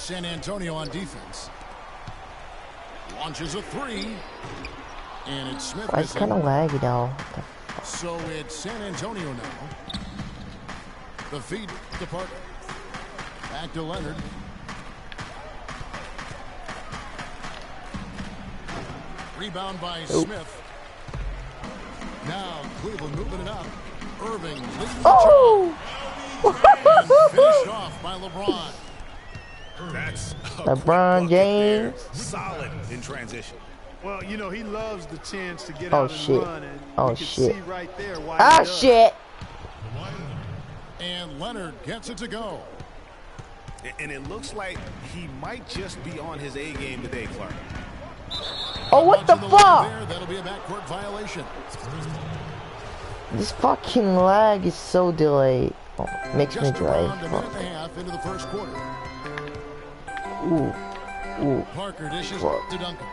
San Antonio on defense. Launches a three. And it's Smith. It's kind of laggy though. So it's San Antonio now. The feed to Parker. Back to Leonard. Rebound by Smith. Now Cleveland moving it up. Irving leads the charge. And finished off by LeBron. That's LeBron James. Solid in transition. Well, you know, he loves the chance to get out and run. And oh, you can shit. see right there why ah, shit. And Leonard gets it to go. And it looks like he might just be on his A game today, Clark. Oh, what the fuck? That'll be a backcourt violation. This fucking lag is so delayed. Oh, makes me delayed. Just around a minute and a half into the first quarter. Ooh. Parker dishes to Duncan.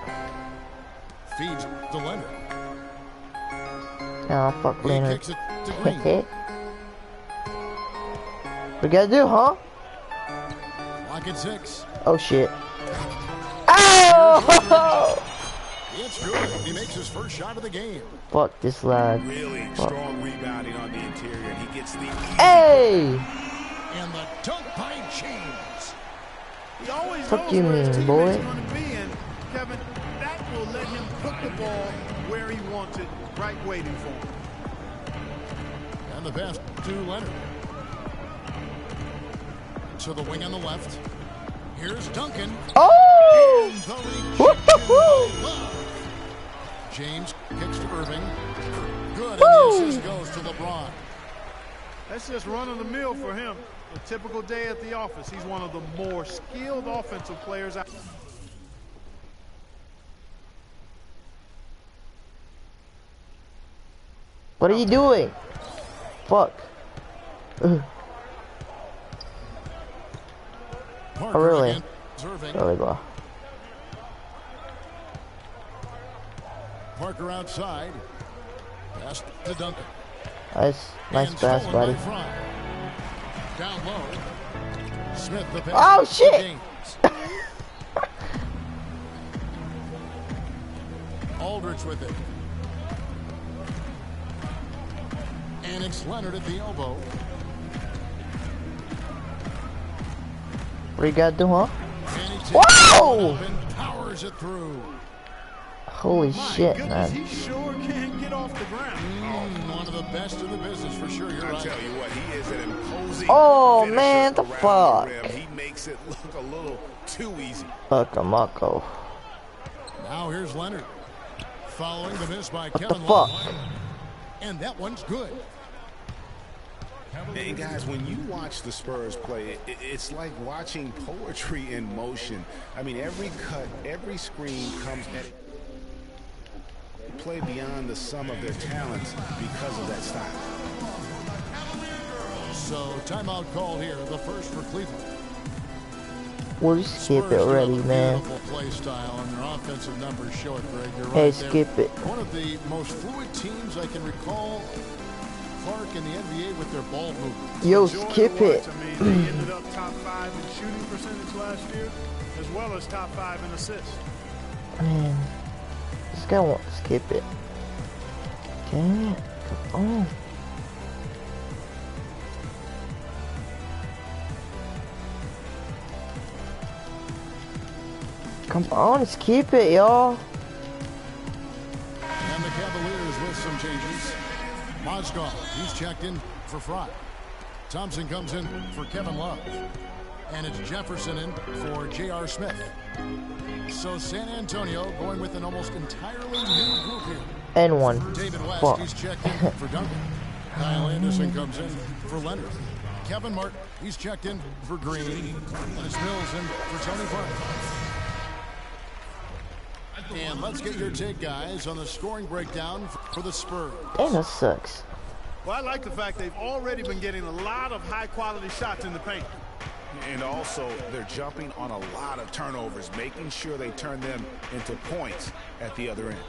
Feeds to Leonard. Oh, fuck He Leonard. kicks it to Green. We gotta do, huh? Lock at 6. Oh, shit. Oh! It's good. He makes his first shot of the game. Fuck this lag. Really strong rebounding on the interior. And he gets the Hey! And the dunk by James. He always Fuck knows you where his mean, teammates boy? are going to be, and Kevin, that will let him put the ball where he wants it, right waiting for him. And the pass to Leonard. To the wing on the left. Here's Duncan. Oh! And the rejection by Love. James kicks to Irving. Good, and the assist goes to LeBron. That's just run of the mill for him. A typical day at the office. He's one of the more skilled offensive players out. What are you doing? Fuck. Oh, really? Really, bro. Parker outside. Pass to Duncan. Nice pass, buddy. Down low. Smith the pass. Oh, shit! Aldridge with it. And it's Leonard at the elbow. What you gotta do, huh? Whoa! And powers it through. Holy shit, man. He sure can get off the ground. One of the best in the business for sure. You're right. I tell you what, he is an imposing. Oh man, the fuck. He makes it look a little too easy. Fuck a Mako. Now here's Leonard. Following the miss by What Kevin the Love. fuck? And that one's good. And guys, when you watch the Spurs play, it's like watching poetry in motion. I mean, every cut, every screen comes at it. Play beyond the sum of their talents because of that style. So timeout call here, the first for Cleveland. We'll skip it already, man. Beautiful play style, and their offensive numbers show it, Greg. You're right. Hey, They're skip it. one of the most fluid teams I can recall. Clark in the NBA with their ball movement. Yo, skip it. They ended up top 5 in shooting percentage last year, as well as top 5 in assists. Man, this guy won't skip it. Damn it. Come on. Come on, skip it, y'all. And the Cavaliers with some changes. Mozgov, he's checked in for Fry. Thompson comes in for Kevin Love. And it's Jefferson in for J.R. Smith. So San Antonio going with an almost entirely new group here. And one. David West, Fuck. he's checked in for Duncan. Kyle Anderson comes in for Leonard. Kevin Martin, he's checked in for Green. Dennis Mills in for Tony Parker. And let's get your take, guys, on the scoring breakdown for the Spurs. Damn, that sucks. Well, I like the fact they've already been getting a lot of high-quality shots in the paint. And also, they're jumping on a lot of turnovers, making sure they turn them into points at the other end.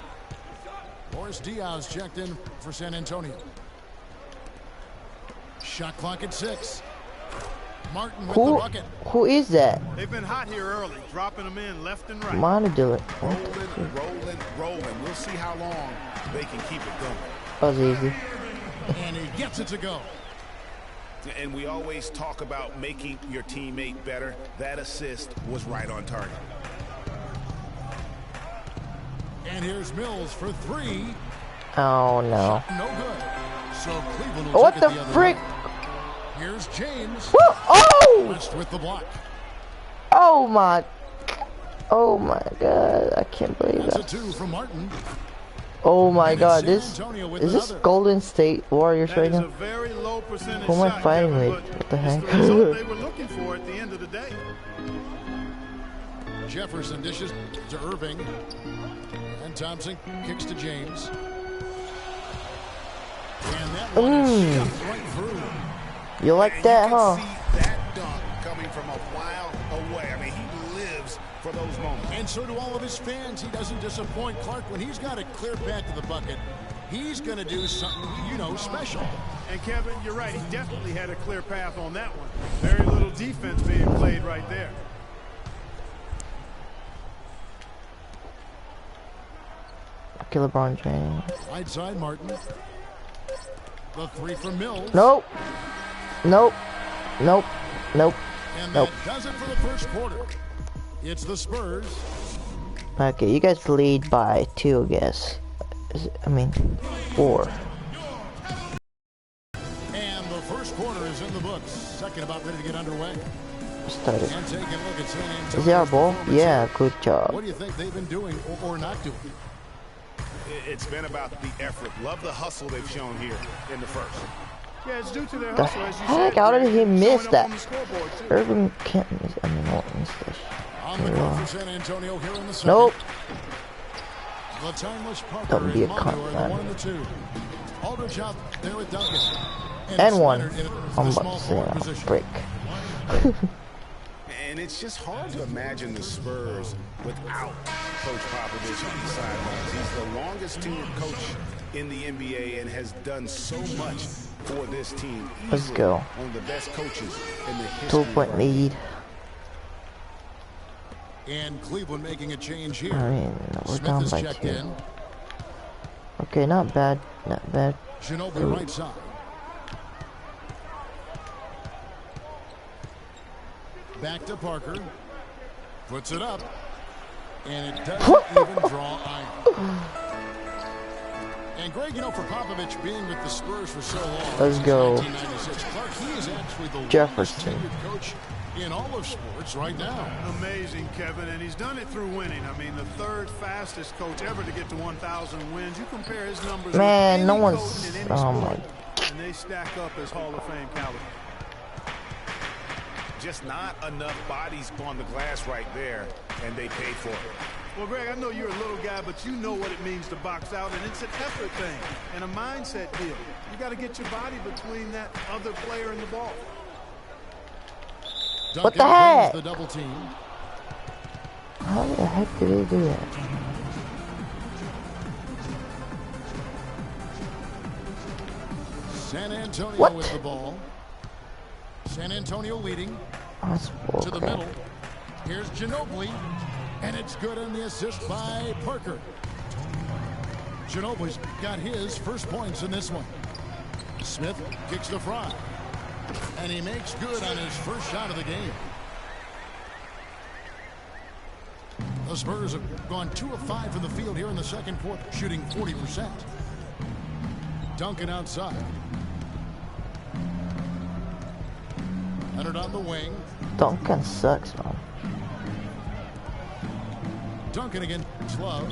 Boris Diaz checked in for San Antonio. Shot clock at 6. Martin with the bucket. Who is that? They've been hot here early, dropping them in left and right. I'm on to do it. Rolling. We'll see how long they can keep it going. That was easy. And he gets it to go. And we always talk about making your teammate better. That assist was right on target. And here's Mills for three. Oh no. No good. So Cleveland will What take the it the other frick? way. Here's James. Woo! Oh! West with the block. Oh my. Oh my god. I can't believe That's a that. two from Martin. Oh my And god. it's This San Antonio with is this another. Golden State Warriors That right is a now? very low percentage Who am I shot, fighting Kevin, with? but What the it's heck? the result they were looking for at the end of the day. Jefferson dishes to Irving. And Thompson kicks to James. And that one is shoved right through. You like And that, you huh? can see that dunk coming from a while away. I mean, he lives for those moments. And so do all of his fans. He doesn't disappoint. Clark, when he's got a clear path to the bucket, he's going to do something, you know, special. And Kevin, you're right. He definitely had a clear path on that one. Very little defense being played right there. Okay, LeBron James. Right side, Martin. The three from Mills. Nope. Nope. Nope. Nope. And Nope. that does it for the first quarter. It's the Spurs. Okay, you guys lead by 2, I guess. I mean, 4. And the first quarter is in the books. Second about ready to get underway. Started. And taking a look at San Antonio. Is it our ball? Yeah, good job. What do you think they've been doing or not doing? It's been about the effort. Love the hustle they've shown here in the first. Yeah, it's due to their The hustle, as you heck? said. How did he Greg, miss showing up that? on the scoreboard, too. Irving can't miss. I mean, won't miss this. On the court for San Antonio here in the second. Nope. The timeless Parker Don't be a and Mondo cunt, are the man. 1 and the 2. Aldridge out there with Duncan. And it's 1. Leonard in I'm the about small to say forward that. position. Break. And it's just hard to imagine the Spurs without Coach Popovich on the sidelines. He's the longest tenured coach in the NBA and has done so much for this team. Let's Easily go. One of the best coaches in the history. 2-point lead. And Cleveland making a change here. I mean, we're Smith down is by checked 2. in. Okay, not bad. Not bad. Ginobili right side. Back to Parker. Puts it up. And it doesn't even draw either. And Greg, you know, for Popovich being with the Spurs for so long, Let's since go. 1996, Clark, he is actually the Jefferson. longest tenured coach in all of sports right now. Amazing, Kevin, and he's done it through winning. I mean, the third fastest coach ever to get to 1,000 wins. You compare his numbers Man, with no any one's- coach in any oh sport, my. and they stack up as Hall of Fame caliber. Just not enough bodies on the glass right there, and they paid for it. Well, Greg, I know you're a little guy, but you know what it means to box out, and it's an effort thing and a mindset deal. You got to get your body between that other player and the ball. What the Duncan heck? brings the double team. How the heck did he do that? San Antonio What? with the ball. San Antonio leading Oh, that's to the bullcrap. middle. Here's Ginobili, and it's good on the assist by Parker. Ginobili's got his first points in this one. Smith kicks the front, and he makes good on his first shot of the game. The Spurs have gone 2 of 5 from the field here in the second quarter, shooting 40%. Duncan outside. Leonard on the wing. Duncan sucks, man. Duncan against Love.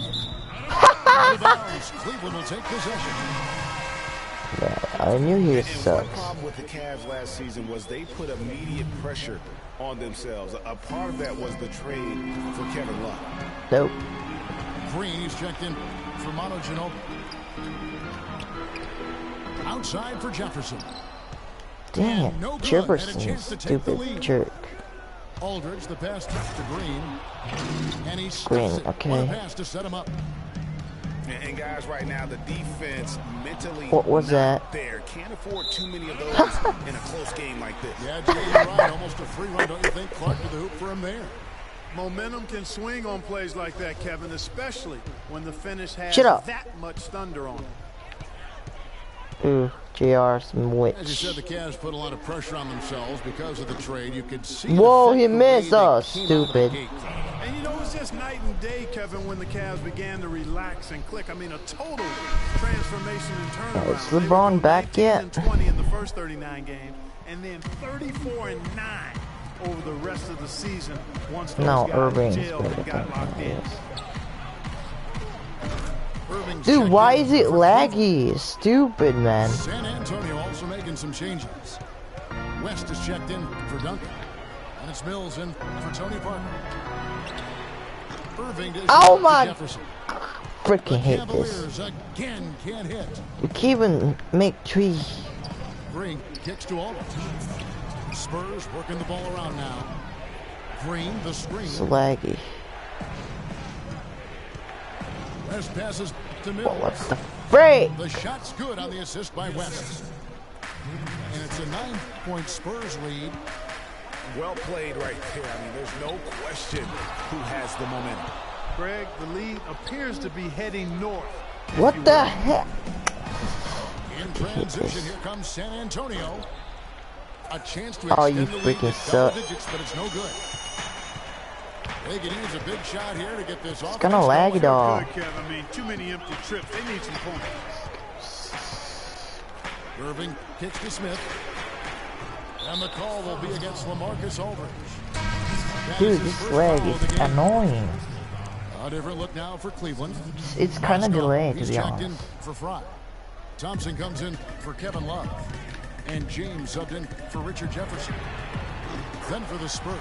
Out of bounds. Cleveland will take possession. Yeah, I knew he And one sucks. problem with the Cavs last season was they put immediate pressure on themselves. A part of that was the trade for Kevin Love. Nope. Green, he's checked in for Mono Ginobili. Outside for Jefferson. Dang it. No good. Jefferson, And a you chance to take the stupid lead. jerk. Aldridge, the pass to Green. And he Green, stuffs it. okay. What a pass to set him up. And guys, right now the defense mentally What was that? there. Can't afford too many of those in a close game like this. Yeah, Jay, you're right. Almost a free run, don't you think? Clark to the hoop for him there. Momentum can swing on plays like that, Kevin, especially when the finish has Shut up. that much thunder on it. Ooh, JR, some witch. As you said, the Cavs put a lot of pressure on themselves because of the trade. You could see. Whoa, the he missed way they us, came out of the stupid. gate. And you know, it was just night and day, Kevin, when the Cavs began to relax and click. I mean, a total transformation and turnaround. Is LeBron back yet? 20 in the first 39 games, and then 34-9 over the rest of the season once those No, guys Irving's jailed and got locked in. Irving's Dude, checked why in is it for laggy? Stupid, man. San Antonio also making some changes. West is checked in for Duncan. And it's Mills in for Tony Parker. Irving dishes Oh to my- Jefferson. Freaking The hate this. Cavaliers again can't hit. We can't even make three. Green kicks to Aldridge. Spurs working the ball around now. Green, the screen. It's laggy. West passes to Oh, Mills. what the freak? The shot's good on the assist by West. And it's a 9-point Spurs lead. Well played right there. I mean, there's no question who has the momentum. Greg, the lead appears to be heading north. What the heck? In transition, here comes San Antonio. A chance to Oh, extend you the lead freaking to double suck. digits, but it's no good. They can use a big shot here to get this off. It's gonna lag it all. Good, Kev. I mean, too many empty trips. They need some points. Irving kicks to Smith. And the call will be against LaMarcus Aldridge. That Dude, is his this first lag foul of is the game. annoying. A different look now for Cleveland. It's kind of Mozgov, delayed, to he's be checked in honest. for Fry. Thompson comes in for Kevin Love. And James subbed in for Richard Jefferson. Then for the Spurs.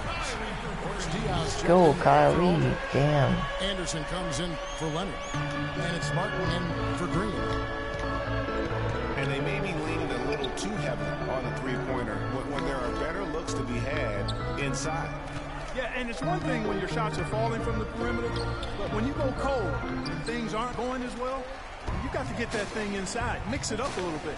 Diaz checked Go, in for Kyrie. Aldridge. Damn. Anderson comes in for Leonard. And it's Martin in for Green. And they may be leaning a little too heavy on the three-pointer when there are better looks to be had inside. Yeah, and it's one thing when your shots are falling from the perimeter, but when you go cold and things aren't going as well, you got to get that thing inside. Mix it up a little bit.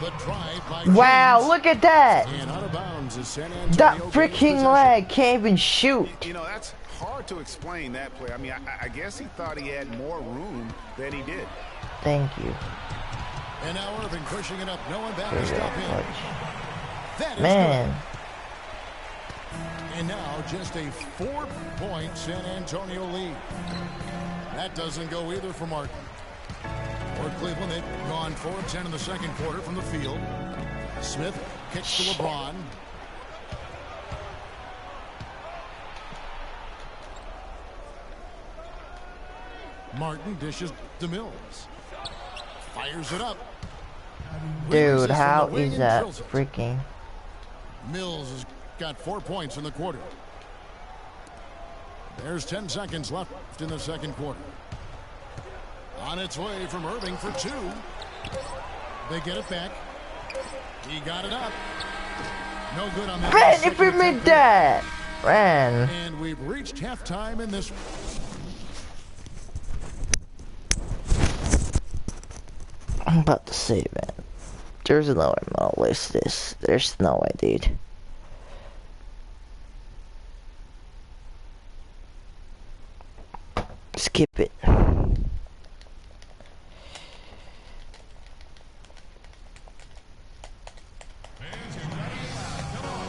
The drive by Wow, James. look at that. And out of bounds is San Antonio. That gains freaking possession. lag can't even shoot. You know, that's hard to explain that play. I mean, I guess he thought he had more room than he did. Thank you. And now Irving pushing it up. No one back to Very stop him. much. That is Man. good. And now just a 4-point San Antonio lead. That doesn't go either for Martin. For Cleveland, they've gone 4 of 10 in the second quarter from the field. Smith kicks to LeBron. Martin dishes to Mills. Fires it up. Dude, Releases from how the wing is and that drills it. freaking? Mills has got 4 points in the quarter. There's 10 seconds left in the second quarter. On its way from Irving for 2. They get it back. He got it up. No good on that. Man, second if we attempt made there. that. Man. And we've reached halftime in this. I'm about to say, man. There's no way I'm gonna list this. There's no way, dude. Skip it.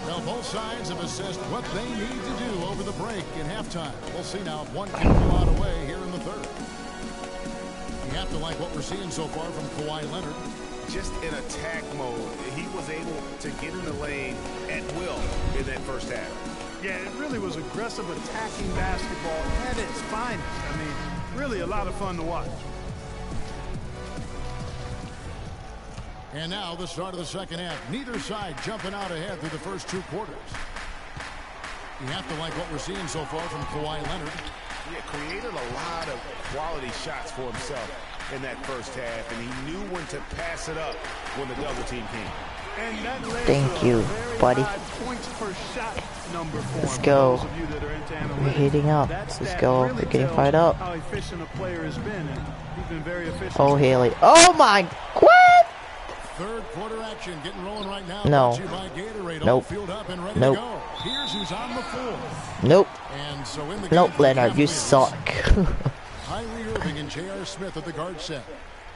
Well, both sides have assessed what they need to do over the break in halftime. We'll see now if one can pull out away here in the third. You have to like what we're seeing so far from Kawhi Leonard. Just in attack mode, he was able to get in the lane at will in that first half. Yeah, it really was aggressive attacking basketball at its finest. I mean, really a lot of fun to watch. And now the start of the second half. Neither side jumping out ahead through the first 2 quarters. You have to like what we're seeing so far from Kawhi Leonard. Yeah, created a lot of quality shots for himself in that first half, and he knew when to pass it up when the double team came. And that led Thank to a you, very buddy. high points per shot number for Let's him. go. For those of you that are into analytics. We're heating up. That Let's stat go. really We're getting tells fired up. How efficient a player has been, and he's been very efficient. Oh, Haley. Oh my. What? Third quarter action getting rolling right now. No. Brought to you by Gatorade. All Nope. filled up and ready Nope. to go. Here's who's on the floor. Nope. And so in the game Nope, for the Leonard. You Cavaliers, suck. Kyrie Irving and J.R. Smith at the guard set.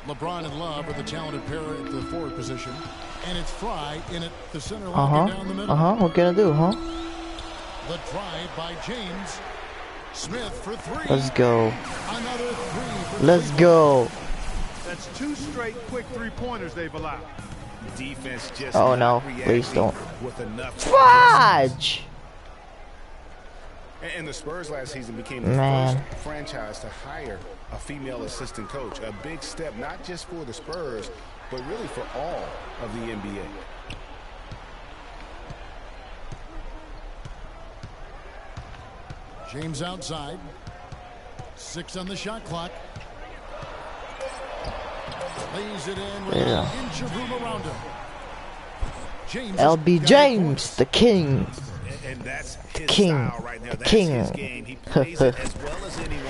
LeBron and Love are the talented pair at the forward position. And it's Fry in at the center line down the middle. What gonna do, huh? The drive by James. Smith for three. Let's go. Another three for Let's go. That's 2 straight quick three-pointers they've allowed. Defense just Oh not no, reacting please don't. with enough. Fudge! And the Spurs last season became the Man. first franchise to hire a female assistant coach. A big step, not just for the Spurs, but really for all of the NBA. James outside. 6 on the shot clock. Lays it in with an inch of room around him. James LB James, the king. And that's his King. style right now. That's King. his game. He plays it as well as anyone.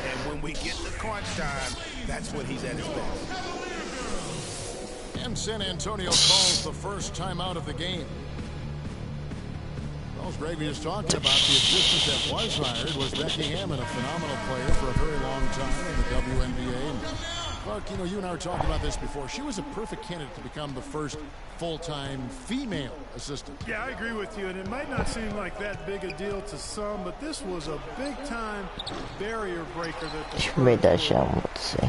And when we get to crunch time, that's when he's at his best. And San Antonio calls the first timeout of the game. Well, as Greg was talking about, the assistant that was hired was Becky Hammond, a phenomenal player for a very long time in the WNBA. And Clark, you know, you and I were talking about this before. She was a perfect candidate to become the first full-time female assistant. Yeah, I agree with you, and it might not seem like that big a deal to some, but this was a big-time barrier breaker that the She made that shot. What to say?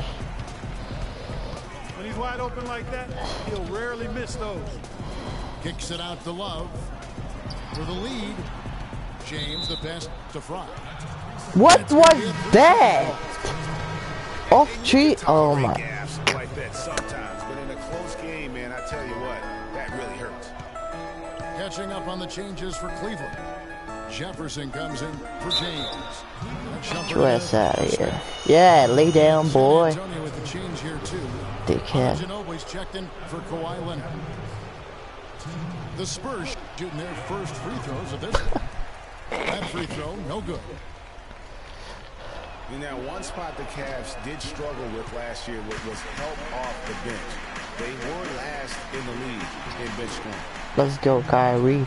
When he's wide open like that, he'll rarely miss those. Kicks it out to Love for the lead. James, the pass to Fry. What was that? Off tree? Oh my. Gaps like that sometimes, but in a close game, man, I tell you what, that really hurts. Catching up on the changes for Cleveland. Jefferson comes in for James. Get your ass out of here. Yeah, lay down, boy. San Antonio with the change here too. Dickhead. Ginobili's checked in for Kawhi Leonard. The Spurs shooting their first free throws of this one. That free throw, no good. And now one spot the Cavs did struggle with last year was help off the bench. They were last in the league in bench scoring. Let's go, Kyrie.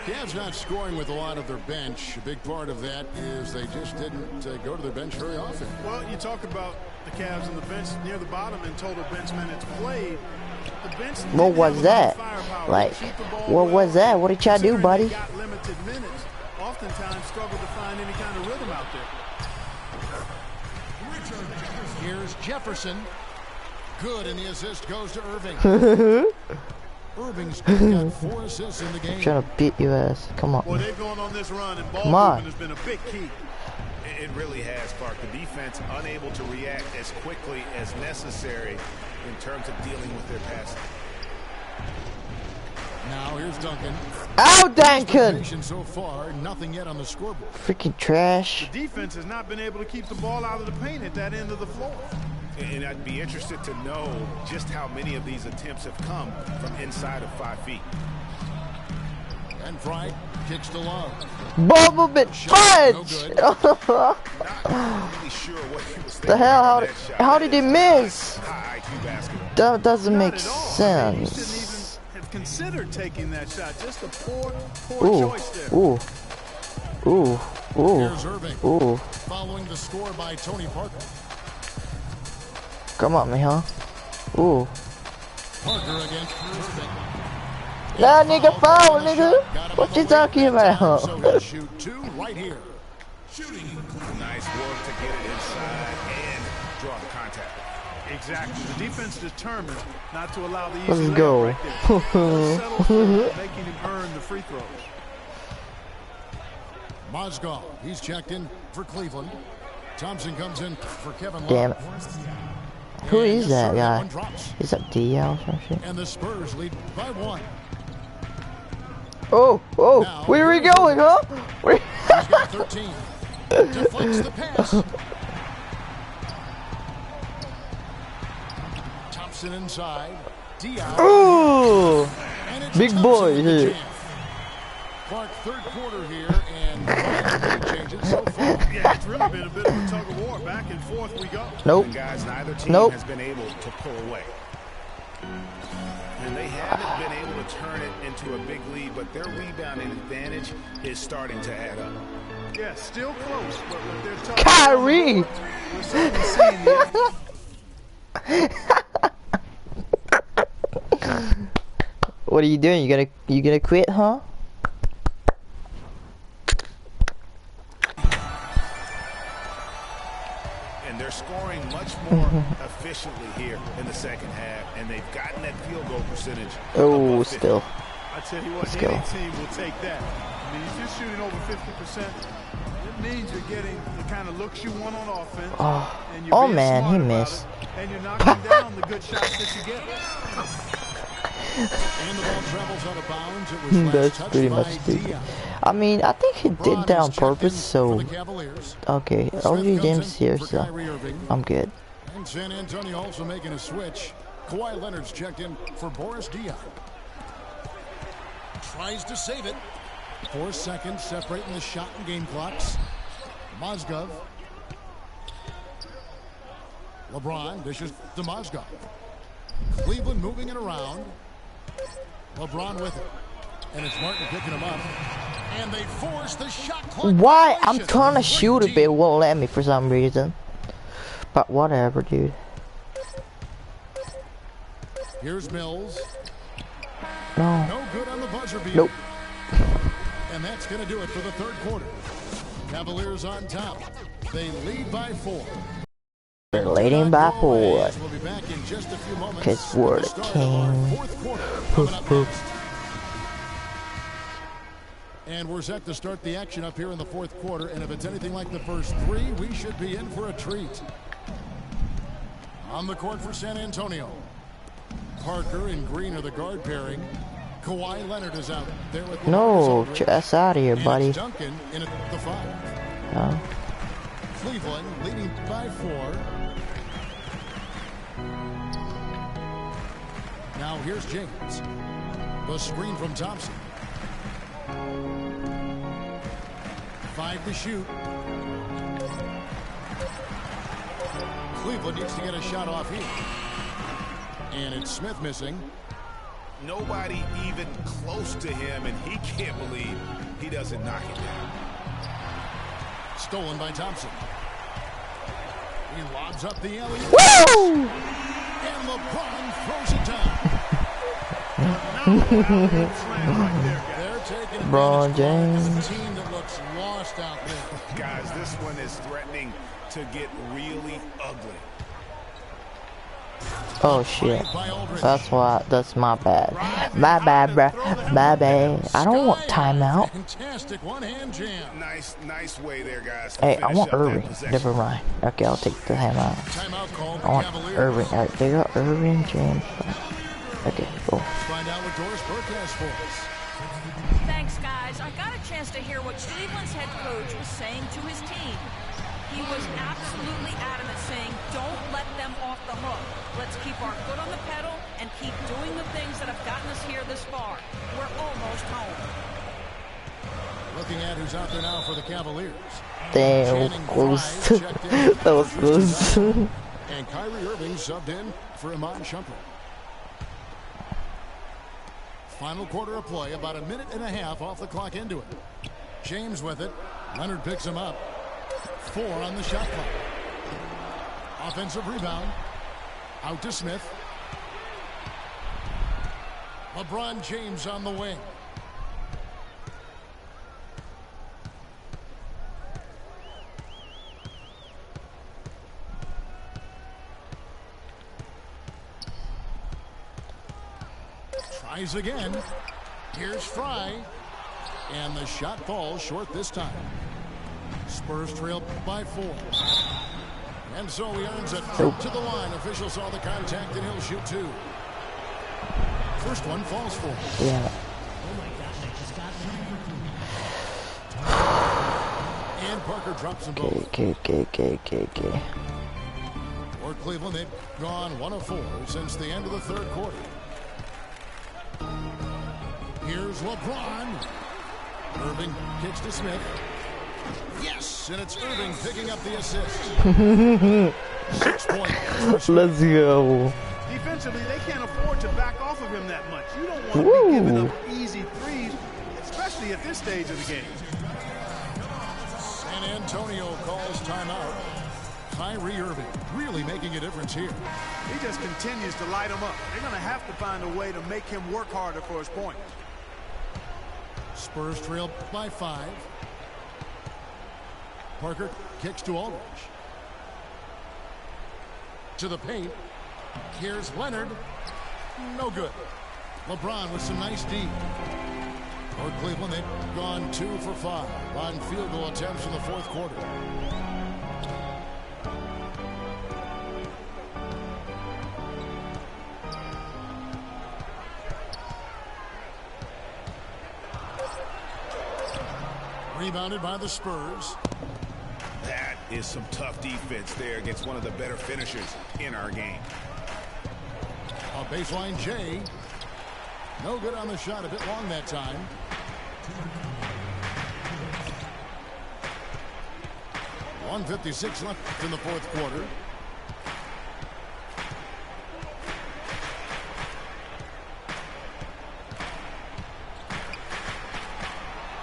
Cavs not scoring with a lot of their bench. A big part of that is they just didn't go to their bench very often. Well, you talk about the Cavs on the bench near the bottom in total bench minutes played. The bench What was that? Like, what was that? What did y'all do, buddy? Got limited minutes. Oftentimes struggled to find any kind of rhythm out there. Here's Jefferson. Good, and the assist goes to Irving. Irving's got 4 assists in the game. Trying to beat your ass. Come on. Boy, they've gone on this run, and ball Come on. movement has been a big key. It really has, Clark. The defense unable to react as quickly as necessary in terms of dealing with their passing. Now here's Duncan. Ow, Duncan! So far, nothing yet on the scoreboard. Freaking trash. The defense has not been able to keep the ball out of the paint at that end of the floor. And I'd be interested to know just how many of these attempts have come from inside of 5 feet. And Fry kicks to Love. Bubble bit fudge! Not really sure what he was thinking. The hell? about that shot. How did he miss? High IQ basketball. That doesn't Not make at all. I mean, he shouldn't sense. even have considered taking that shot. Just a poor Ooh, choice there. ooh, ooh, ooh, Here's Irving. ooh. Following the score by Tony Parker. Come on, me, huh? Ooh. Parker against Irving. Nah, nigga, foul, nigga. What you talking about? So he'll shoot 2 right here. Nice work to get it inside and draw the contact. Exactly. The defense determined not to allow the easy Let's layup go. right there. Let's settle for making him earn the free throws. Mozgov, he's checked in for Cleveland. Thompson comes in for Kevin Love. Damn it. Who And is that yes, sir, guy? one drops. Is that DL or some shit? And the Spurs lead by 1. Oh, oh, Now, where are we going, huh? Where He's got 13. Deflects the pass. Thompson inside. Diaz. Ooh, And it's big Thompson boy with the here. jam. Clark, third quarter here, and Changes so far. Yeah, it's really been a bit of a tug of war. Back and forth we go. Nope. And guys, neither team Nope. has been able to pull away. And they haven't been able to turn it into a big lead, but their rebounding advantage is starting to add up. Yeah, still close, but with their tough Kyrie! we're certainly seeing the What are you doing? You gonna quit, huh? And they're scoring much more efficiently here in the second half, and they've gotten that field goal percentage. Oh, above 50. still. I tell you what, Let's any go. team will take that. I mean, if you're shooting over 50%, it means you're getting the kind of looks you want on offense. And you're being Man, smart he about missed. it, and you're knocking down the good shots that you get. And the ball travels out of bounds. It was last That's touched pretty by much stupid. Dion. I mean, I think he did Braun that is on checked purpose, in so... for the Cavaliers. Okay, Smith LG comes James in here, for so... Kyrie Irving. I'm good. And San Antonio also making a switch. Kawhi Leonard's checked in for Boris Diaw. Tries to save it. 4 seconds separating the shot and game clocks. Mozgov. LeBron dishes to Mozgov. Cleveland moving it around. LeBron with it. And it's Martin picking him up. And they force the shot clock. Why? I'm violation. trying to shoot a Great bit, D. won't let me for some reason. But whatever, dude. Here's Mills. No. No good on the buzzer beater. Nope. And that's going to do it for the third quarter. Cavaliers on top. They lead by 4. They're leading by 4. We'll be back in just a few moments. Cause we're with the start of our king. fourth quarter coming up next. And we're set to start the action up here in the fourth quarter. And if it's anything like the first 3, we should be in for a treat. On the court for San Antonio. Parker and Green are the guard pairing. Kawhi Leonard is out there with No, LeBron. that's out of here, And buddy. it's Duncan in at the 5. No. Cleveland leading by 4. Now here's James. The screen from Thompson. 5 to shoot. Cleveland needs to get a shot off here. And it's Smith missing. Nobody even close to him, and he can't believe he doesn't knock it down. Stolen by Thompson. He lobs up the alley. Woo! And LeBron throws it down. They're taking LeBron advantage of James. a team that looks lost out there. Guys, this one is threatening to get really ugly. Oh shit. That's why. That's my bad. My bad, bruh. My bad. I don't want timeout. Fantastic one-hand jam. Nice way there, guys. to Hey, I finish want up that Irving. possession. Never mind. Okay, I'll take the timeout. Timeout called I the want Cavaliers. Irving. Alright, they got Irving, James. Okay, cool. Let's find out what Doris Burke has for us. Thanks, guys. I got a chance to hear what Cleveland's head coach was saying to his team. He was absolutely adamant, saying, don't let them off the hook. Let's keep our foot on the pedal and keep doing the things that have gotten us here this far. We're almost home. Looking at who's out there now for the Cavaliers. Damn, Channing close. Frye checked in. That was close. And Kyrie Irving subbed in for Iman Shumpert. Final quarter of play, about a minute and a half off the clock into it. James with it. Leonard picks him up. 4 on the shot clock. Offensive rebound. Out to Smith. LeBron James on the wing. Tries again. Here's Frye. And the shot falls short this time. Spurs trail by 4. And so he earns a trip to the line. Official saw the contact and he'll shoot 2. First one falls for him. Yeah. And Parker drops them both. Okay. For Cleveland, they've gone 1 of 4 since the end of the third quarter. Here's LeBron. Irving kicks to Smith. Yes, and it's Irving picking up the assist. 6 points. Let's go. Defensively, they can't afford to back off of him that much. You don't want to be giving up easy threes, especially at this stage of the game. San Antonio calls timeout. Kyrie Irving really making a difference here. He just continues to light him up. They're going to have to find a way to make him work harder for his point. Spurs trail by 5. Parker kicks to Aldridge. To the paint. Here's Leonard. No good. LeBron with some nice D. For Cleveland, they've gone 2 for 5 on field goal attempts in the fourth quarter. Rebounded by the Spurs. That is some tough defense there against one of the better finishers in our game. A baseline J. No good on the shot, a bit long that time. .156 left in the fourth quarter.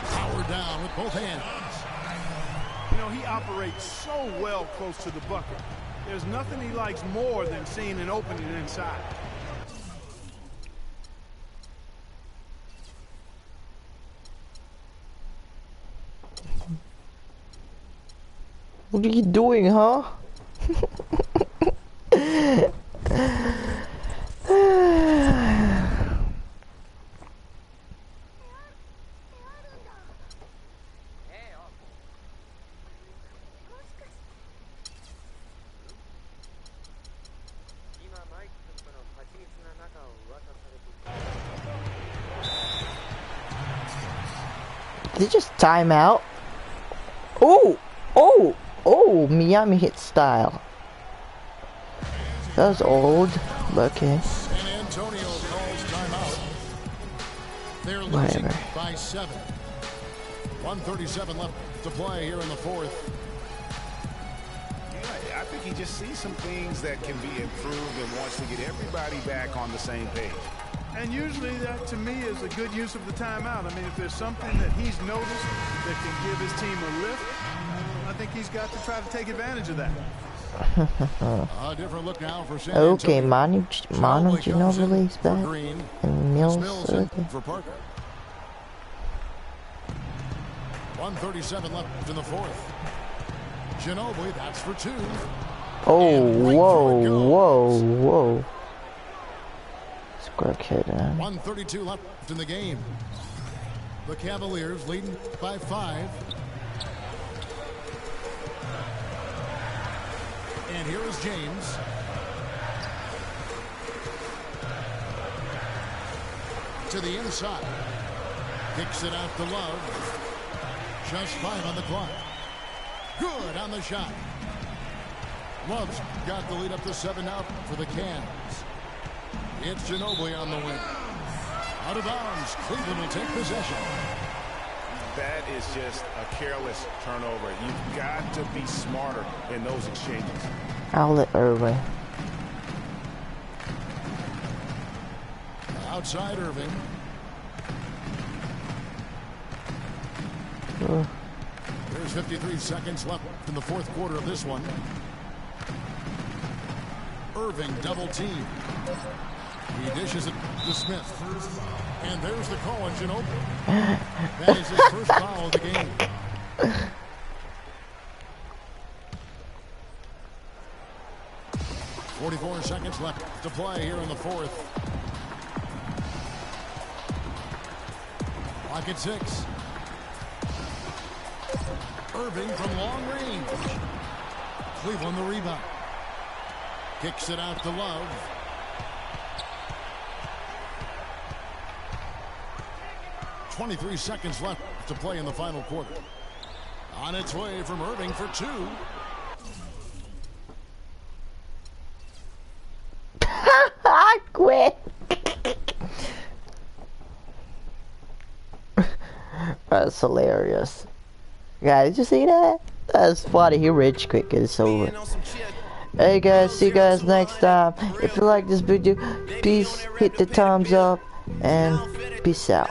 Power down with both hands. You know, he operates so well close to the bucket. There's nothing he likes more than seeing an opening inside. What are you doing, huh? Did he just time out? Oh! Oh! Oh! Miami hit style. That was old. Okay. San Antonio calls timeout. They're losing Whatever. by 7. 1:37 left to play here in the fourth. Yeah, I think he just sees some things that can be improved and wants to get everybody back on the same page. And usually that, to me, is a good use of the timeout. I mean, if there's something that he's noticed that can give his team a lift, I think he's got to try to take advantage of that. A different look now for San Okay, Antonio. Manu Ginobili for back. Green. And Mills. in Okay. for Parker. 1:37 left in the fourth. Ginobili, that's for 2. Oh, And right whoa, through it whoa, goes. whoa. Square kid, man. 1:32 left in the game. The Cavaliers leading by 5. And here is James. To the inside. Kicks it out to Love. Just 5 on the clock. Good on the shot. Love's got the lead up to 7 now for the Cavs. It's Ginobili on the wing. Out of bounds. Cleveland will take possession. That is just a careless turnover. You've got to be smarter in those exchanges. Outlet Irving. Outside Irving. There's 53 seconds left in the fourth quarter of this one. Irving double team. He dishes it to Smith. And there's the call on Ginobili. That is his first foul of the game. .44 seconds left to play here in the fourth. Clock at 6. Irving from long range. Cleveland the rebound. Kicks it out to Love. .23 seconds left to play in the final quarter. On its way from Irving for 2. Quit. That's hilarious. Guys, did you see that? That's funny. He rage quick and it's over. Hey guys, see you guys next time. If you like this video, please hit the thumbs up and peace out.